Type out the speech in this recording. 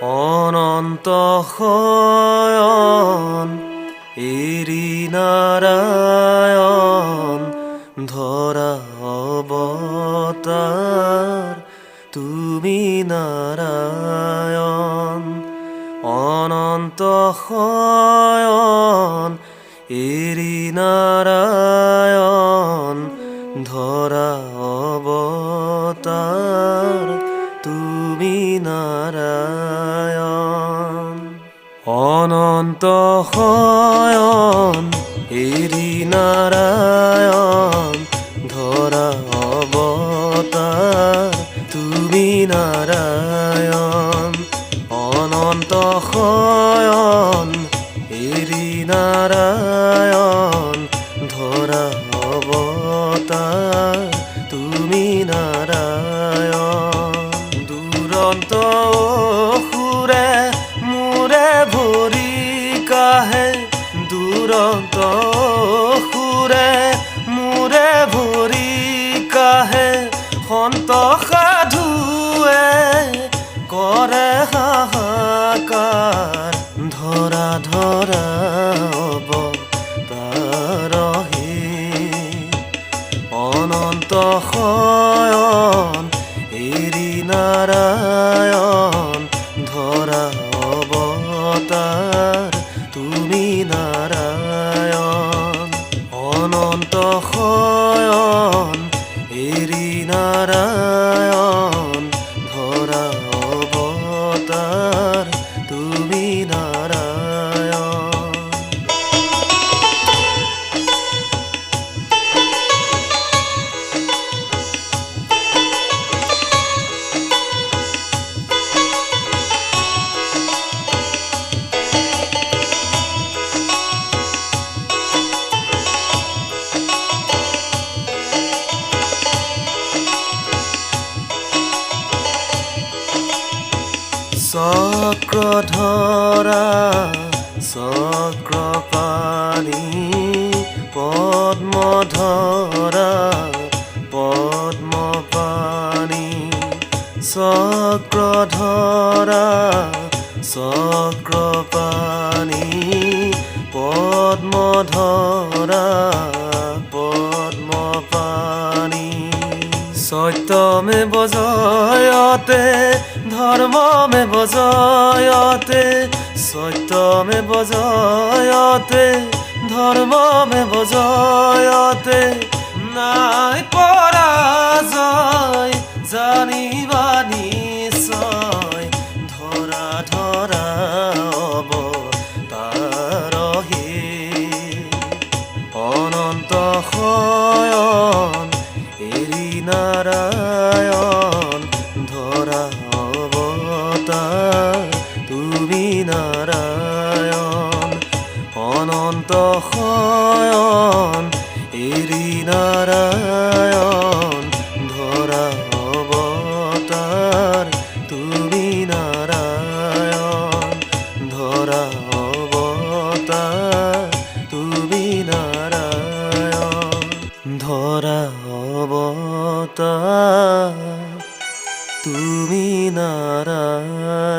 অনন্ত শয়ন এৰি নাৰায়ণ ধৰা অৱতাৰ তুমি নাৰায়ণ অনন্ত শয়ন এৰি নাৰায়ণ ধৰা অৱতাৰ তুমি নাৰায়ণ অনন্ত শয়ন এৰি নাৰায়ণ ধৰা অৱতাৰ তুমি নাৰায়ণ অনন্ত শয়ন এৰি নাৰায়ণ ধৰা অৱতাৰ তুমি নাৰায়ণ দুৰন্ত অসুৰে মোৰে ভৰি কাহে দুৰন্ত অসুৰে মোৰে ভৰি কাহে সন্ত সাধুৱে কৰে হাহাকাৰ ধৰা ধৰা অৱতাৰহে অনন্ত শয়ন এৰি নাৰায়ণ ধৰা অৱতাৰ তুমি নাৰায়ণ অনন্ত শয়ন এৰি নাৰায়ণ ধৰা অৱতাৰ তুমি নাৰায়ণ চক্ৰধৰা চক্ৰপাণি পদ্মধৰা পদ্মপাণি চক্ৰধৰা চক্ৰপাণি পদ্মধৰা পদ্মপাণি সত্যমেব জয়তে ধৰ্মমেব জয়তে সত্যমেব জয়তে ধৰ্মমেব জয়তে নাই পৰাজয় জানিবা নিশ্চয় ধৰা ধৰা অৱতাৰহে অনন্ত শয়ন এৰি নাৰায়ণ ধৰা অৱতাৰ তুমি নাৰায়ণ অনন্ত শয়ন এৰি নাৰায়ণ ধৰা অৱতাৰ তুমি নাৰায়ণ ধৰা অৱতাৰ তুমি নাৰায়ণ ধৰা অৱতাৰ তুমি নাৰায়ণ